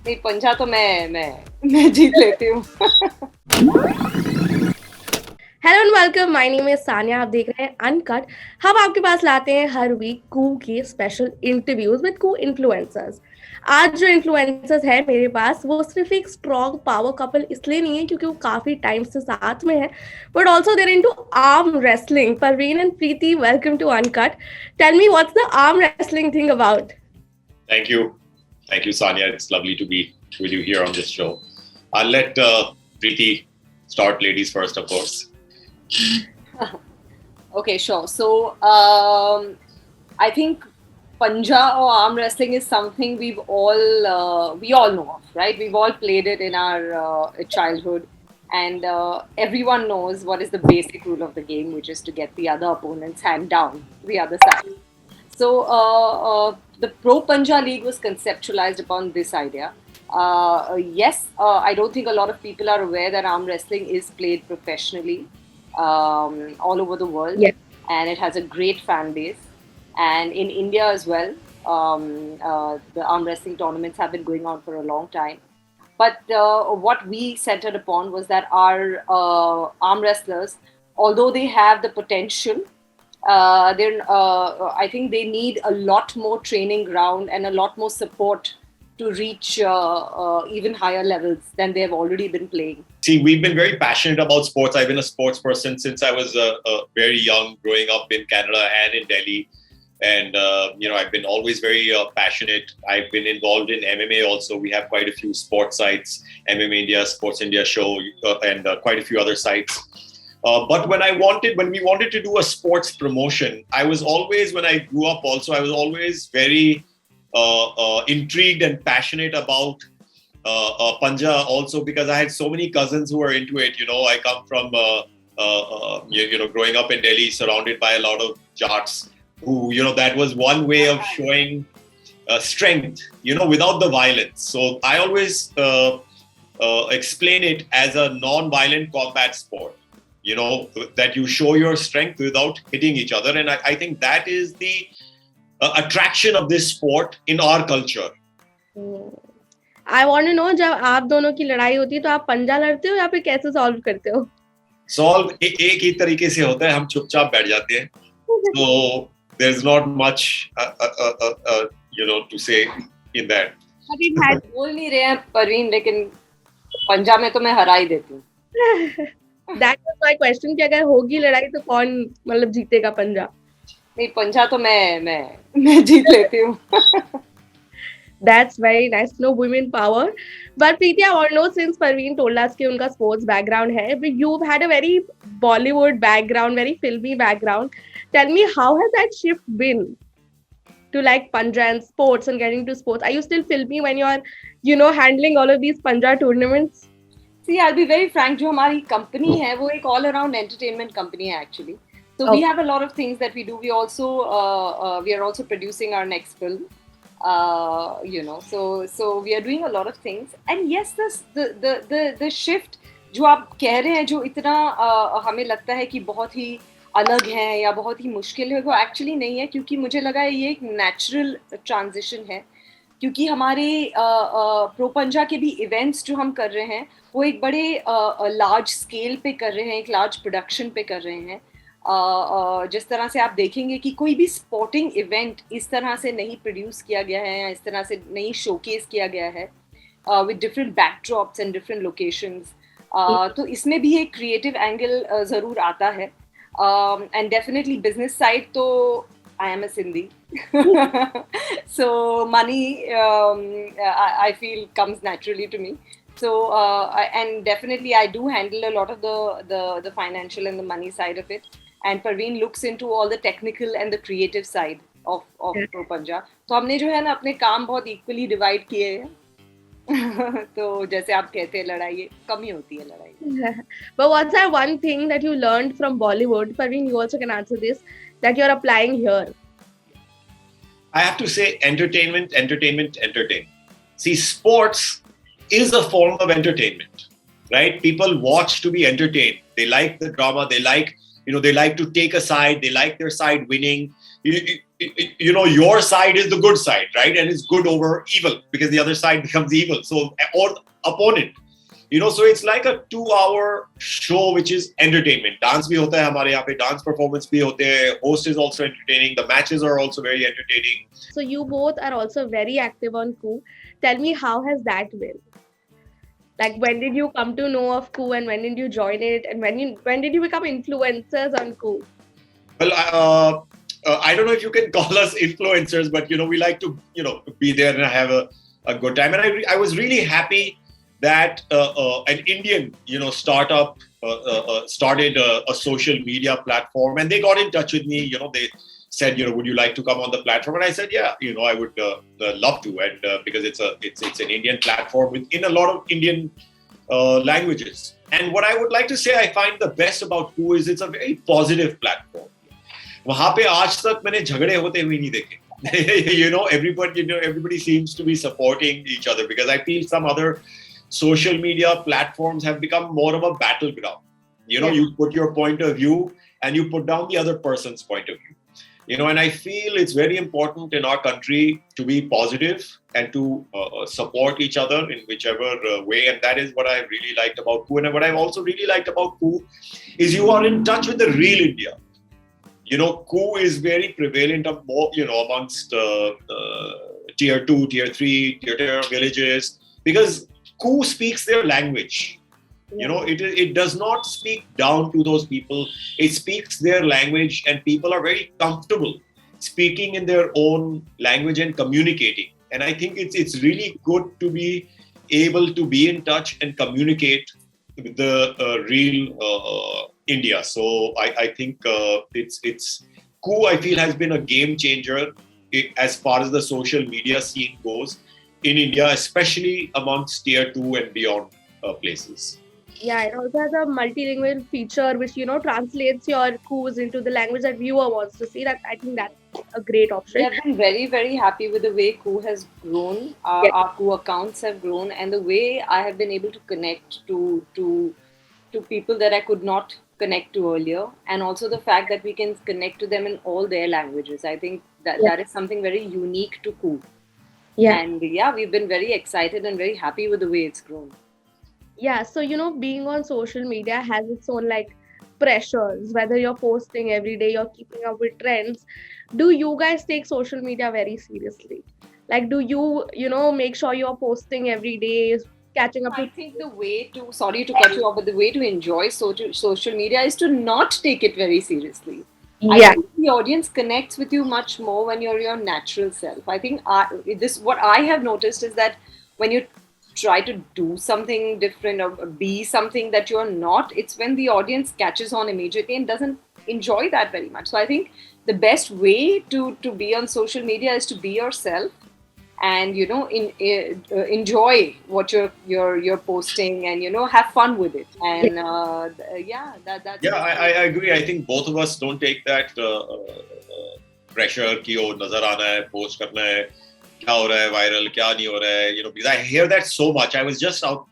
नहीं, पंजा तो मैं जीत लेती हूँ. Hello and welcome, my name is Sanya. आप देख रहे हैं अनकट। हम आपके पास लाते हैं हर वीक कू के special interviews with Koo influencers. आज जो इन्फ्लुएंसर्स है मेरे पास, वो सिर्फ एक स्ट्रॉन्ग पावर कपल इसलिए नहीं है क्योंकि वो काफी टाइम से साथ में है, but also they're into arm wrestling. Parveen and Preeti, welcome to uncut. Tell me what's the arm wrestling thing about? Thank you. Thank you, Sanya. It's lovely to be with you here on this show. I'll let Preeti start, ladies first, of course. Okay, sure. So, I think Panja or arm wrestling is something we all know of, right? We've all played it in our childhood, and everyone knows what is the basic rule of the game, which is to get the other opponent's hand down the other side. So, the Pro Panja League was conceptualized upon this idea. Yes, I don't think a lot of people are aware that arm wrestling is played professionally all over the world, Yes. and it has a great fan base. And in India as well, the arm wrestling tournaments have been going on for a long time. But what we centered upon was that our arm wrestlers, although they have the potential, I think they need a lot more training ground and a lot more support to reach even higher levels than they have already been playing. See, we've been very passionate about sports. I've been a sports person since I was very young, growing up in Canada and in Delhi. And, I've been always very passionate. I've been involved in MMA also. We have quite a few sports sites, MMA India, Sports India Show, and quite a few other sites. But when we wanted to do a sports promotion, when I grew up also, I was always very intrigued and passionate about Panja also, because I had so many cousins who were into it. I come from, growing up in Delhi, surrounded by a lot of Jats who, that was one way of showing strength, without the violence. So I always explain it as a non-violent combat sport, that you show your strength without hitting each other. And I think that is the attraction of this sport in our culture. I want to know, जब आप दोनों की लड़ाई होती है तो आप पंजा लड़ते हो या फिर कैसे सॉल्व करते हो? सॉल्व एक ही तरीके से होता है, हम चुपचाप बैठ जाते हैं. So there's not much to say in that. बोल नहीं रहे हैं परवीन, लेकिन पंजा में तो मैं हरा ही देती हूँ. That was my question कि अगर होगी लड़ाई तो कौन मतलब जीतेगा पंजा? नहीं, पंजा तो मैं जीत लेती हूँ. That's very nice. No, women power. But Preeti, I want to know, since Parveen told us कि उनका sports background है, but you've had a very Bollywood background, very filmy background. Tell me, how has that shift been to like Panja and sports and getting to sports? Are you still filmy when you're, handling all of these Panja tournaments? See, I'll be very frank, जो हमारी company है, वो एक all around entertainment company है actually. So we have a lot of things that we do. We are also producing our next film. So we are doing a lot of things. And yes, the shift जो आप कह रहे हैं, जो इतना हमें लगता है कि बहुत ही अलग है या बहुत ही मुश्किल है, वो एक्चुअली नहीं है, क्योंकि मुझे लगा है ये एक नेचुरल ट्रांजिशन है. क्योंकि हमारे प्रो पंजा के भी इवेंट्स जो हम कर रहे हैं, वो एक बड़े लार्ज स्केल पे कर रहे हैं, एक लार्ज प्रोडक्शन पे कर रहे हैं. जिस तरह से आप देखेंगे कि कोई भी स्पोर्टिंग इवेंट इस तरह से नहीं प्रोड्यूस किया गया है या इस तरह से नहीं शोकेस किया गया है with different backdrops and different locations. तो इसमें भी एक क्रिएटिव एंगल ज़रूर आता है. एंड डेफिनेटली बिजनेस साइड तो I am a Sindhi, so money I feel comes naturally to me. So and definitely I do handle a lot of the financial and the money side of it. And Parveen looks into all the technical and the creative side of Pro Panja. तो हमने जो है ना अपने काम बहुत equally divide किए हैं. तो जैसे आप कहते हैं लड़ाई कम ही होती है लड़ाई. But what's that one thing that you learned from Bollywood? Parveen, you also can answer this, that you're applying here. I have to say entertainment. See, sports is a form of entertainment, right? People watch to be entertained. They like the drama. They like to take a side. They like their side winning. your side is the good side, right? And it's good over evil because the other side becomes evil. So, or opponent. So it's like a 2-hour show which is entertainment. Dance bhi hota hai hamare yahan pe, dance performance bhi hote hai, host is also entertaining, the matches are also very entertaining. So you both are also very active on Coup. Tell me, how has that been? Like, when did you come to know of Coup, and when did you join it, and when did you become influencers on Coup? Well, I don't know if you can call us influencers, but we like to be there and have a good time. And I was really happy that an Indian startup started a social media platform, and they got in touch with me. They said, would you like to come on the platform? And I said, yeah, I would love to, and because it's an Indian platform within a lot of Indian languages. And what I would like to say, I find the best about Coup is it's a very positive platform. वहाँ पे आज तक मैंने झगड़े होते हुए नहीं देखे. Everybody seems to be supporting each other, because I feel some other social media platforms have become more of a battleground. You put your point of view and you put down the other person's point of view. And I feel it's very important in our country to be positive and to support each other in whichever way. And that is what I really liked about Coup. And what I've also really liked about Coup is you are in touch with the real India. Coup is very prevalent amongst tier 2, tier 3, tier villages, because Coup speaks their language. It does not speak down to those people. It speaks their language, and people are very comfortable speaking in their own language and communicating. And I think it's really good to be able to be in touch and communicate with the real India. So I think it's Coup, I feel, has been a game changer as far as the social media scene goes in India, especially amongst tier 2 and beyond places. Yeah, it also has a multilingual feature which translates your coups into the language that viewer wants to see. I think that's a great option. We have been very, very happy with the way Coup has grown. Our Coup accounts have grown, and the way I have been able to connect to people that I could not connect to earlier, and also the fact that we can connect to them in all their languages. I think that is something very unique to Coup. Yeah. And we've been very excited and very happy with the way it's grown. Yeah, so being on social media has its own pressures, whether you're posting every day, you're keeping up with trends. Do you guys take social media very seriously? Do you make sure you're posting every day, catching up? I think the way to, sorry to cut you off, but the way to enjoy social media is to not take it very seriously. Yeah. I think the audience connects with you much more when you're your natural self. I think what I have noticed is that when you try to do something different or be something that you're not, it's when the audience catches on immediately and doesn't enjoy that very much. So I think the best way to be on social media is to be yourself and enjoy what you're posting, and have fun with it. And I agree. I think both of us don't take that pressure ki nazar aana hai, post karna hai, kya ho raha hai, viral, kya nahi ho raha hai, because I hear that so much. I was just out,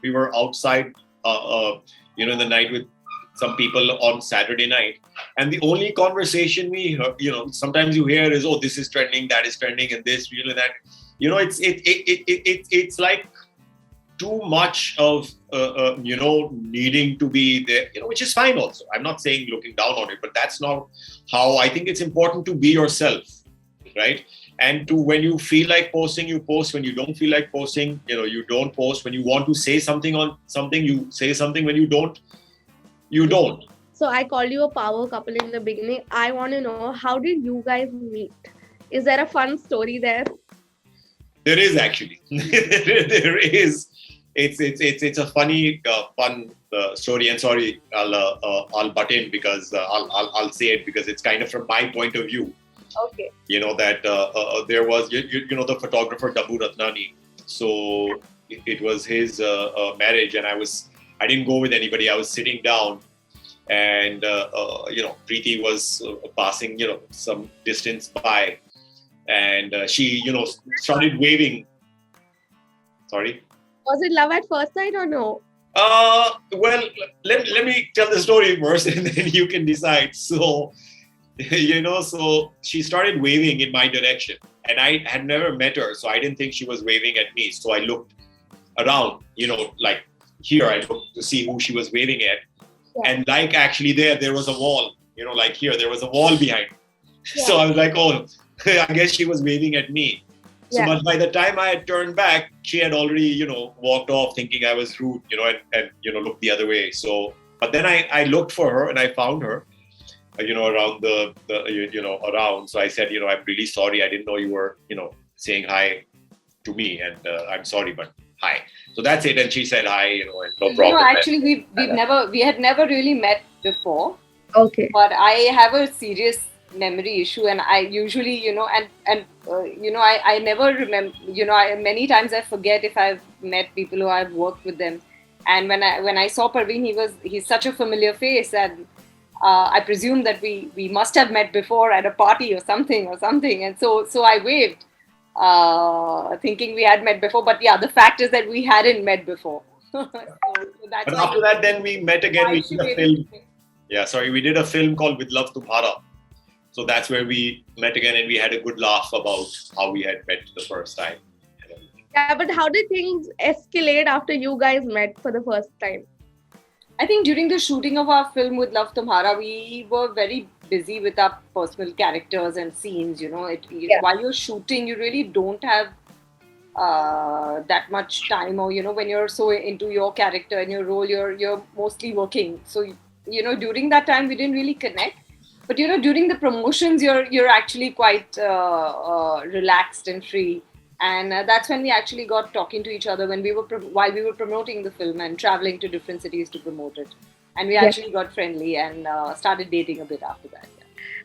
we were outside, in the night with some people on Saturday night, and the only conversation we heard, sometimes you hear is, oh, this is trending, that is trending, and this, that, it's like too much of, needing to be there, which is fine also. I'm not saying looking down on it, but that's not how I think it's important to be yourself, right? And when you feel like posting, you post. When you don't feel like posting, you don't post. When you want to say something on something, you say something. When you don't, you don't. So I called you a power couple in the beginning. I want to know, how did you guys meet? Is there a fun story there? There is actually. There is. It's a funny, fun story. And sorry, I'll butt in because I'll say it because it's kind of from my point of view. Okay. That there was, the photographer Dabu Ratnani. So it was his marriage, and I didn't go with anybody. I was sitting down, and Preeti was passing, some distance by, and she, started waving. Sorry. Was it love at first sight or no? Well, let me tell the story first, and then you can decide. So So she started waving in my direction, and I had never met her, so I didn't think she was waving at me. So I looked around, like here, I looked to see who she was waving at. Yeah. And like actually there was a wall, like here, there was a wall behind. Yeah. So I was like, oh, I guess she was waving at me. So, but by the time I had turned back, she had already, walked off thinking I was rude, and looked the other way. So, but then I looked for her and I found her, around around. So I said, I'm really sorry. I didn't know you were, saying hi to me, and I'm sorry, but hi. So that's it. And she said hi, and no problem. Actually, we had never really met before. Okay. But I have a serious memory issue, and I usually, I never remember, many times I forget if I've met people who I've worked with them. And when I saw Parvin, he's such a familiar face, and I presume that we must have met before at a party or something. And so I waved, thinking we had met before. But yeah, the fact is that we hadn't met before. so that's but after that, then we met again. We did a film. Yeah, sorry, we did a film called With Love Tumhara. So that's where we met again, and we had a good laugh about how we had met the first time. Yeah, but how did things escalate after you guys met for the first time? I think during the shooting of our film With Love Tumhara, we were very busy with our personal characters and scenes. While you're shooting, you really don't have that much time, or when you're so into your character and your role, you're mostly working. So during that time we didn't really connect. But during the promotions, you're actually quite relaxed and free, and that's when we actually got talking to each other while we were promoting the film and traveling to different cities to promote it, and we actually got friendly and started dating a bit after that.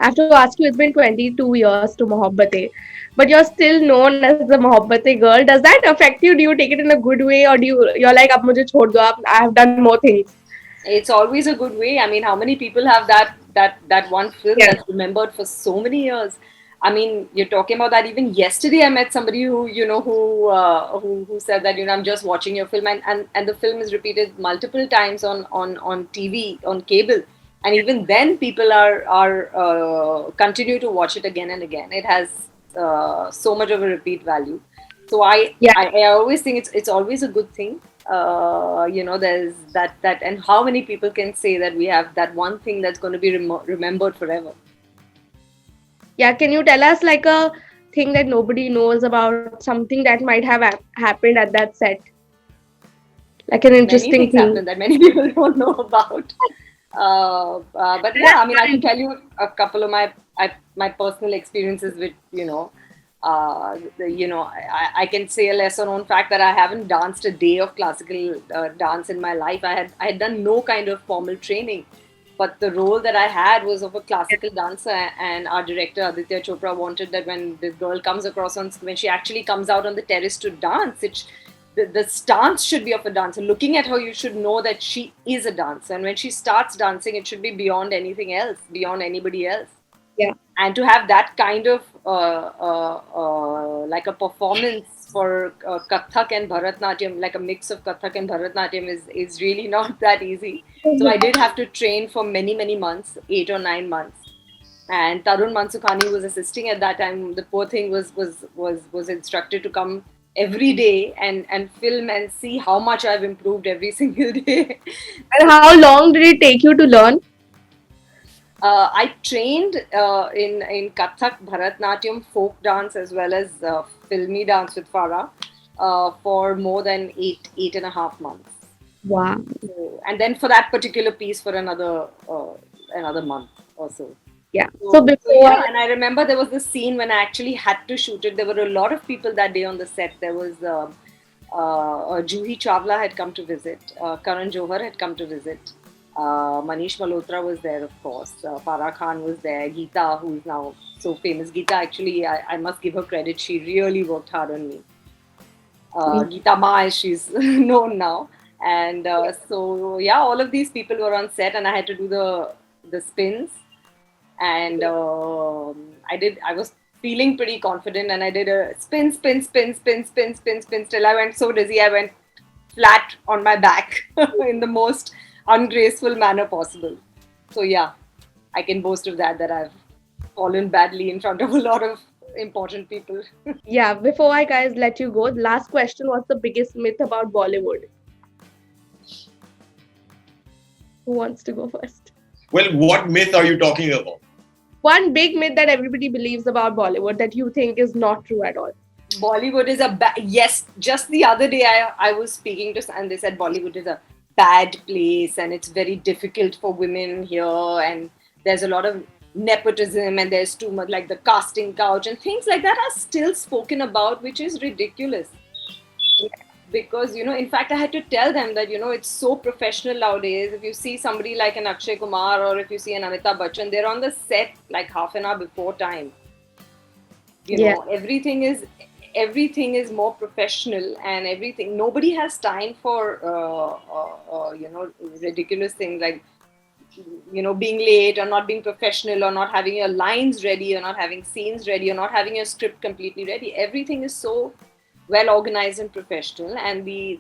I have to ask you, it's been 22 years to Mohabbatein, but you're still known as the Mohabbatein girl. Does that affect you? Do you take it in a good way, or you're like, ab mujhe chhod do, I have done more things? It's always a good way. I mean, how many people have that one film that's remembered for so many years? I mean, you're talking about that. Even yesterday, I met somebody who said that I'm just watching your film, and the film is repeated multiple times on TV, on cable, and even then people are continue to watch it again and again. It has so much of a repeat value. So I always think it's always a good thing. There's that, and how many people can say that we have that one thing that's going to be remembered forever? Yeah, can you tell us like a thing that nobody knows about, something that might have happened at that set? Like an interesting thing that many people don't know about. But yeah, I mean, I can tell you a couple of my personal experiences with, I can say a lesser known fact that I haven't danced a day of classical dance in my life. I had done no kind of formal training, but the role that I had was of a classical dancer, and our director Aditya Chopra wanted that when this girl comes across when she actually comes out on the terrace to dance, the stance should be of a dancer. Looking at her, you should know that she is a dancer, and when she starts dancing, it should be beyond anything else, beyond anybody else. Yeah. And to have that kind of like a performance for Kathak and Bharatnatyam, like a mix of Kathak and Bharatnatyam is really not that easy. So I did have to train for many months, 8 or 9 months. And Tarun Mansukhani was assisting at that time. The poor thing was instructed to come every day and film and see how much I've improved every single day. And how long did it take you to learn? I trained in Kathak, Bharatnatyam, folk dance, as well as filmy dance with Farah for more than 8.5 months. Wow. So, and then for that particular piece for another month or so. Yeah. So before, and I remember there was this scene when I actually had to shoot it. There were a lot of people that day on the set. There was Juhi Chawla had come to visit. Karan Johar had come to visit. Manish Malhotra was there, of course. Farah Khan was there. Geeta, who is now so famous. Geeta, actually, I must give her credit. She really worked hard on me. Geeta Ma, as she's known now. And so, yeah, all of these people were on set, and I had to do the spins. And I was feeling pretty confident, and I did a spin till I went so dizzy. I went flat on my back in the most ungraceful manner possible. So yeah, I can boast of that I've fallen badly in front of a lot of important people. Yeah, before I guys let you go, the last question: what's the biggest myth about Bollywood? Who wants to go first? Well, what myth are you talking about? One big myth that everybody believes about Bollywood that you think is not true at all. Bollywood is yes. Just the other day, I was speaking to and they said Bollywood is a bad place and it's very difficult for women here and there's a lot of nepotism and there's too much like the casting couch and things like that are still spoken about, which is ridiculous. Because, in fact, I had to tell them that, it's so professional nowadays. If you see somebody like an Akshay Kumar or if you see an Amitabh Bachchan, they're on the set like half an hour before time. Everything is more professional and everything. Nobody has time for, ridiculous things like, being late or not being professional or not having your lines ready or not having scenes ready or not having your script completely ready. Everything is so well organized and professional, and the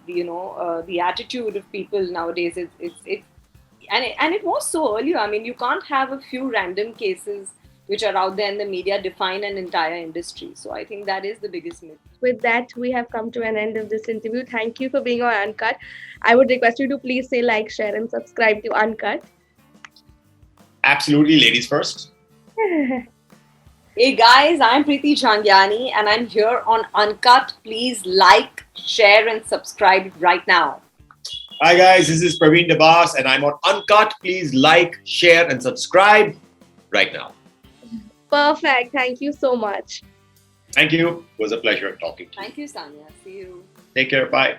attitude of people nowadays and it was so earlier. I mean, you can't have a few random cases which are out there in the media define an entire industry. So I think that is the biggest myth. With that, we have come to an end of this interview. Thank you for being on Uncut. I would request you to please say like, share, and subscribe to Uncut. Absolutely, ladies first. Hey guys, I'm Preeti Jhangiani and I'm here on Uncut. Please like, share and subscribe right now. Hi guys, this is Parvin Dabas and I'm on Uncut. Please like, share and subscribe right now. Perfect. Thank you so much. Thank you. It was a pleasure talking to you. Thank you, Sanya. See you. Take care. Bye.